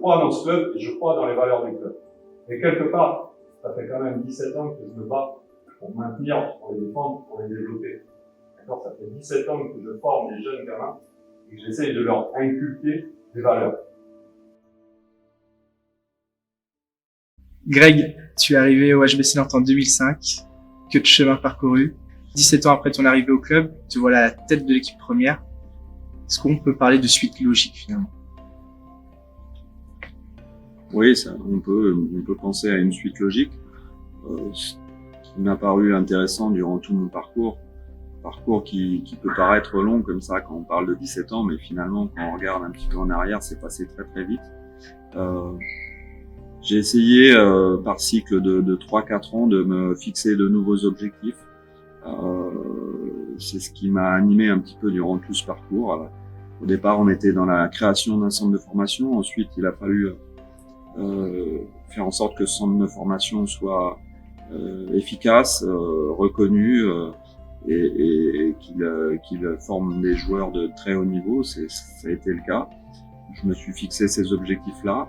crois dans ce club et je crois dans les valeurs du club. Et quelque part, ça fait quand même 17 ans que je me bats pour maintenir, pour les défendre, pour les développer. D'accord, ça fait 17 ans que je forme des jeunes gamins et que j'essaye de leur inculquer des valeurs. Greg, tu es arrivé au HBC Nantes en 2005. Que de chemin parcouru. 17 ans après ton arrivée au club, te voilà à la tête de l'équipe première. Est-ce qu'on peut parler de suite logique finalement? Oui, on peut penser à une suite logique. Ce qui m'a paru intéressant durant tout mon parcours qui peut paraître long comme ça quand on parle de 17 ans, mais finalement quand on regarde un petit peu en arrière, c'est passé très très vite. J'ai essayé par cycle de 3-4 ans de me fixer de nouveaux objectifs. C'est ce qui m'a animé un petit peu durant tout ce parcours. Au départ, on était dans la création d'un centre de formation. Ensuite, il a fallu faire en sorte que ce centre de formation soit efficace, reconnu et qu'il forme des joueurs de très haut niveau. Ça a été le cas. Je me suis fixé ces objectifs-là.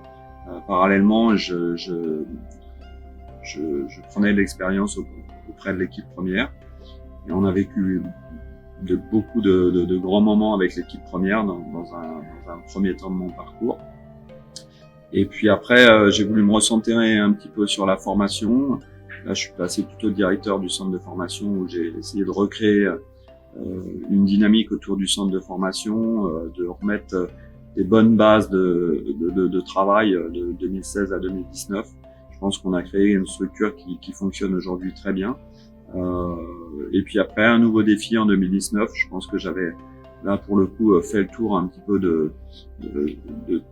Parallèlement, je prenais de l'expérience auprès de l'équipe première et on a vécu beaucoup de grands moments avec l'équipe première dans un premier temps de mon parcours. Et puis après, j'ai voulu me recentrer un petit peu sur la formation. Là, je suis passé plutôt directeur du centre de formation où j'ai essayé de recréer une dynamique autour du centre de formation, de remettre des bonnes bases de travail de 2016 à 2019. Je pense qu'on a créé une structure qui fonctionne aujourd'hui très bien. Et puis après, un nouveau défi en 2019. Je pense que j'avais là pour le coup fait le tour un petit peu de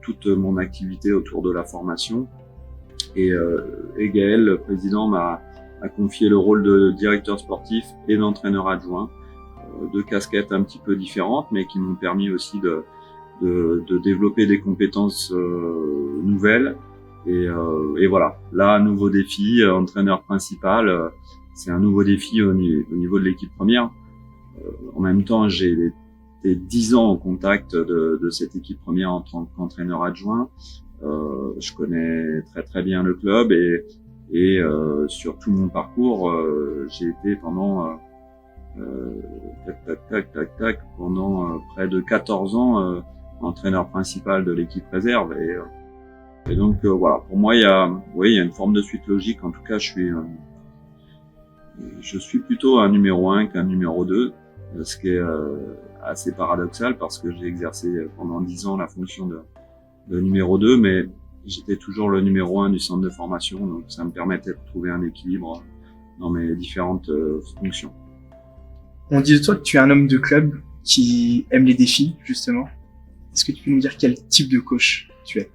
toute mon activité autour de la formation. Et Gaël, le président, m'a confié le rôle de directeur sportif et d'entraîneur adjoint. Deux casquettes un petit peu différentes, mais qui m'ont permis aussi de développer des compétences nouvelles. Et voilà, là, un nouveau défi, entraîneur principal, c'est un nouveau défi au niveau de l'équipe première. En même temps, j'ai été 10 ans en contact de cette équipe première en tant qu'entraîneur adjoint. Je connais très très bien le club et sur tout mon parcours, j'ai été pendant pendant près de 14 ans entraîneur principal de l'équipe réserve et donc voilà, pour moi il y a une forme de suite logique. En tout cas, je suis plutôt un numéro 1 qu'un numéro 2, ce qui est assez paradoxal parce que j'ai exercé pendant 10 ans la fonction de numéro 2, mais j'étais toujours le numéro 1 du centre de formation, donc ça me permettait de trouver un équilibre dans mes différentes fonctions. On dit de toi que tu es un homme de club qui aime les défis, justement. Est-ce que tu peux nous dire quel type de coach tu es?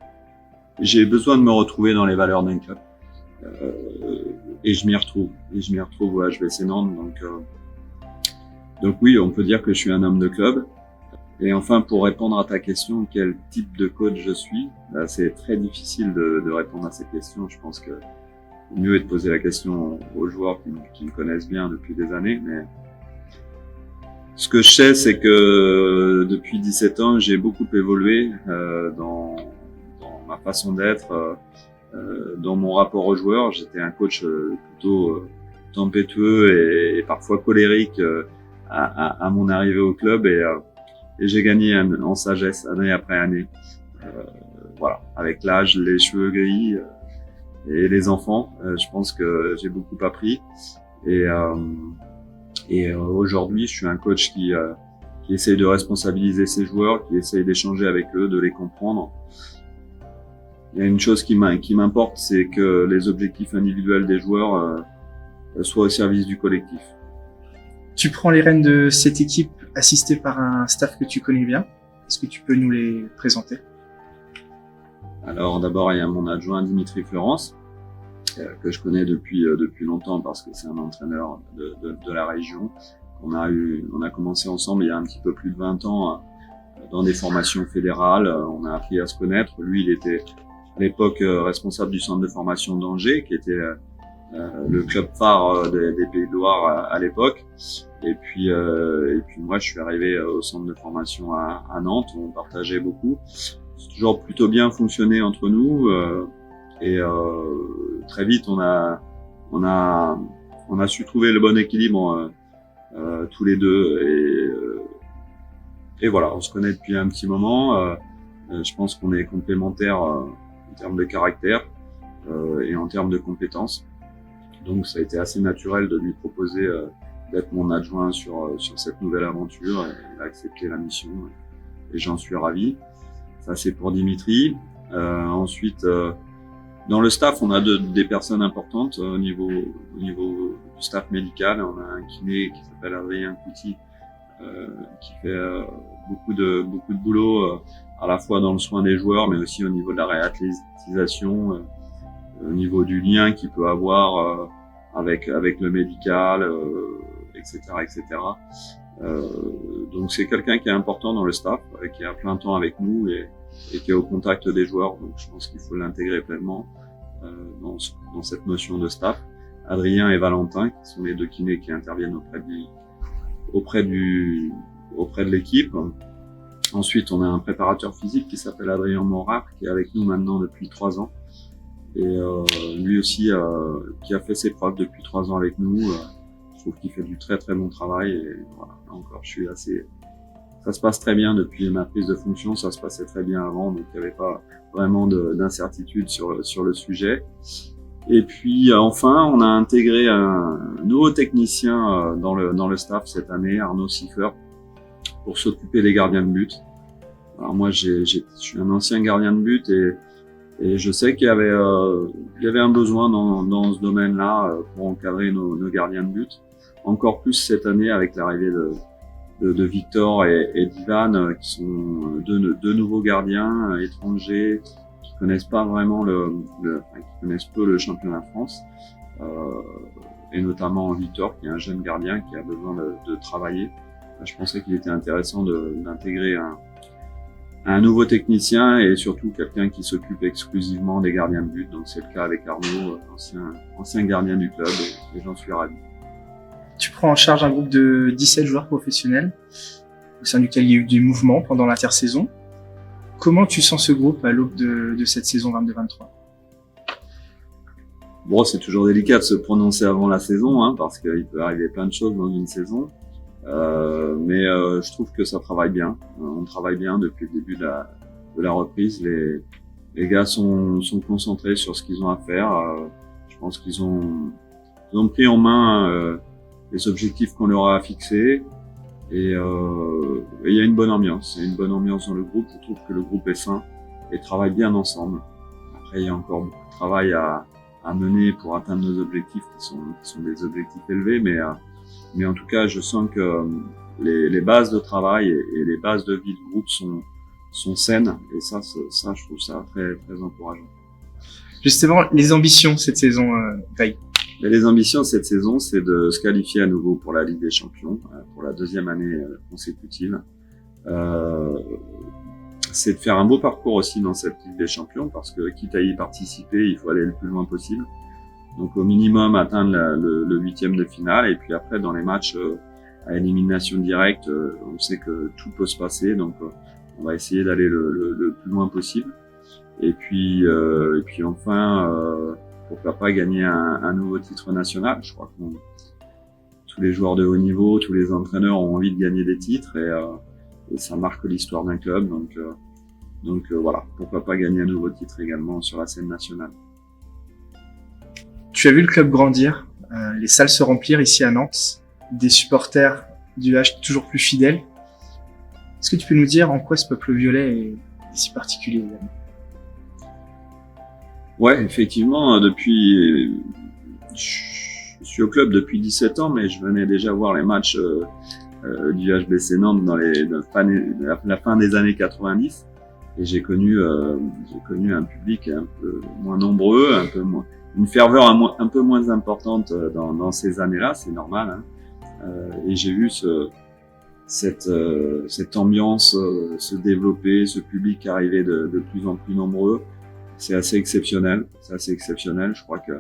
J'ai besoin de me retrouver dans les valeurs d'un club. Et je m'y retrouve. Au HBC Nantes. Donc oui, on peut dire que je suis un homme de club. Et enfin, pour répondre à ta question, quel type de coach je suis, c'est très difficile de répondre à cette question. Je pense que le mieux est de poser la question aux joueurs qui me connaissent bien depuis des années. Mais ce que je sais, c'est que depuis 17 ans, j'ai beaucoup évolué dans ma façon d'être, dans mon rapport aux joueurs. J'étais un coach plutôt tempétueux et parfois colérique à mon arrivée au club et j'ai gagné en sagesse année après année. Voilà, avec l'âge, les cheveux gris et les enfants, je pense que j'ai beaucoup appris. Et aujourd'hui, je suis un coach qui essaye de responsabiliser ses joueurs, qui essaye d'échanger avec eux, de les comprendre. Il y a une chose qui m'importe, c'est que les objectifs individuels des joueurs soient au service du collectif. Tu prends les rênes de cette équipe assistée par un staff que tu connais bien. Est-ce que tu peux nous les présenter? Alors d'abord, il y a mon adjoint Dimitri Florence, que je connais depuis longtemps parce que c'est un entraîneur de la région. On a commencé ensemble il y a un petit peu plus de 20 ans dans des formations fédérales. On a appris à se connaître. Lui, il était à l'époque responsable du centre de formation d'Angers, qui était le club phare des Pays de Loire à l'époque. Et puis moi, je suis arrivé au centre de formation à Nantes. On partageait beaucoup. toujours plutôt bien fonctionné entre nous et très vite on a su trouver le bon équilibre tous les deux et voilà, on se connaît depuis un petit moment. Je pense qu'on est complémentaires en termes de caractère et en termes de compétences. Donc ça a été assez naturel de lui proposer d'être mon adjoint sur cette nouvelle aventure. Il a accepté la mission et j'en suis ravi. Ça c'est pour Dimitri. Ensuite, dans le staff, on a des personnes importantes au niveau du staff médical. On a un kiné qui s'appelle Adrien Couty, qui fait beaucoup de boulot à la fois dans le soin des joueurs, mais aussi au niveau de la réathlétisation, au niveau du lien qu'il peut avoir avec le médical, etc., etc. Donc c'est quelqu'un qui est important dans le staff, qui est à plein temps avec nous et qui est au contact des joueurs. Donc je pense qu'il faut l'intégrer pleinement dans cette notion de staff. Adrien et Valentin, qui sont les deux kinés qui interviennent auprès de l'équipe. Ensuite, on a un préparateur physique qui s'appelle Adrien Morard, qui est avec nous maintenant depuis 3 ans. Et lui aussi, qui a fait ses preuves depuis 3 ans avec nous. Je trouve qu'il fait du très très bon travail. Et voilà, là encore, ça se passe très bien depuis ma prise de fonction. Ça se passait très bien avant, donc il n'y avait pas vraiment d'incertitude sur le sujet. Et puis enfin, on a intégré un nouveau technicien dans le staff cette année, Arnaud Siffer, pour s'occuper des gardiens de but. Alors moi, je suis un ancien gardien de but et je sais qu'il y avait un besoin dans ce domaine-là pour encadrer nos gardiens de but. Encore plus cette année avec l'arrivée de Victor et d'Ivan, qui sont deux nouveaux gardiens étrangers qui connaissent pas vraiment qui connaissent peu le championnat de France, et notamment Victor, qui est un jeune gardien qui a besoin de travailler. Je pensais qu'il était intéressant d'intégrer un nouveau technicien et surtout quelqu'un qui s'occupe exclusivement des gardiens de but. Donc c'est le cas avec Arnaud, ancien gardien du club, et j'en suis ravi. Tu prends en charge un groupe de 17 joueurs professionnels, au sein duquel il y a eu du mouvement pendant l'intersaison. Comment tu sens ce groupe à l'aube de cette saison 22-23 ? Bon, c'est toujours délicat de se prononcer avant la saison, hein, parce qu'il peut arriver plein de choses dans une saison. Mais je trouve que ça travaille bien. On travaille bien depuis le début de la reprise. Les gars sont concentrés sur ce qu'ils ont à faire. Je pense qu'ils ont pris en main les objectifs qu'on leur a fixés. Et il y a une bonne ambiance. Il y a une bonne ambiance dans le groupe. Je trouve que le groupe est sain et travaille bien ensemble. Après, il y a encore beaucoup de travail à mener pour atteindre nos objectifs qui sont des objectifs élevés, mais en tout cas, je sens que les bases de travail et les bases de vie du groupe sont saines, et ça, je trouve ça très, très encourageant. Justement, les ambitions cette saison, Greg. Les ambitions cette saison, c'est de se qualifier à nouveau pour la Ligue des Champions, pour la 2e année consécutive. C'est de faire un beau parcours aussi dans cette Ligue des Champions, parce que quitte à y participer, il faut aller le plus loin possible. Donc au minimum atteindre le 8e de finale, et puis après dans les matchs à élimination directe, on sait que tout peut se passer, donc on va essayer d'aller le plus loin possible. Et puis enfin, pourquoi pas gagner un nouveau titre national. Je crois que tous les joueurs de haut niveau, tous les entraîneurs ont envie de gagner des titres, et ça marque l'histoire d'un club. Donc voilà, pourquoi pas gagner un nouveau titre également sur la scène nationale. Tu as vu le club grandir, les salles se remplir ici à Nantes, des supporters du H toujours plus fidèles. Est-ce que tu peux nous dire en quoi ce peuple violet est si particulier également ? Ouais, effectivement, je suis au club depuis 17 ans, mais je venais déjà voir les matchs du HBC Nantes dans la fin des années 90, et j'ai connu un public un peu moins nombreux, une ferveur un peu moins importante dans ces années-là, c'est normal, hein. Et j'ai vu cette ambiance se développer, ce public arriver de plus en plus nombreux. C'est assez exceptionnel. Je crois que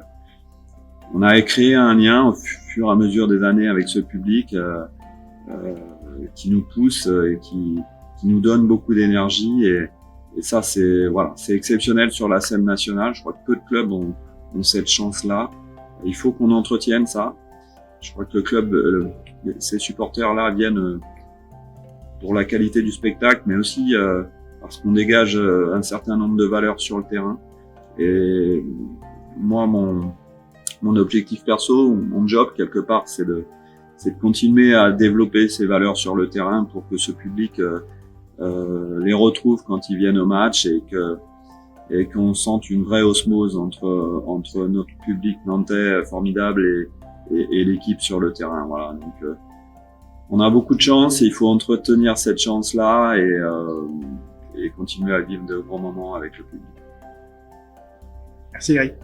on a créé un lien au fur et à mesure des années avec ce public qui nous pousse et qui nous donne beaucoup d'énergie, Et ça, c'est exceptionnel sur la scène nationale. Je crois que peu de clubs ont cette chance-là. Il faut qu'on entretienne ça. Je crois que le club, ces supporters-là viennent pour la qualité du spectacle, mais aussi parce qu'on dégage un certain nombre de valeurs sur le terrain. Et moi, mon objectif perso, mon job quelque part, c'est de continuer à développer ces valeurs sur le terrain pour que ce public les retrouve quand ils viennent au match et qu'on sente une vraie osmose entre notre public nantais formidable et l'équipe sur le terrain. Voilà. Donc on a beaucoup de chance et il faut entretenir cette chance-là et continuer à vivre de grands moments avec le public. Merci Greg.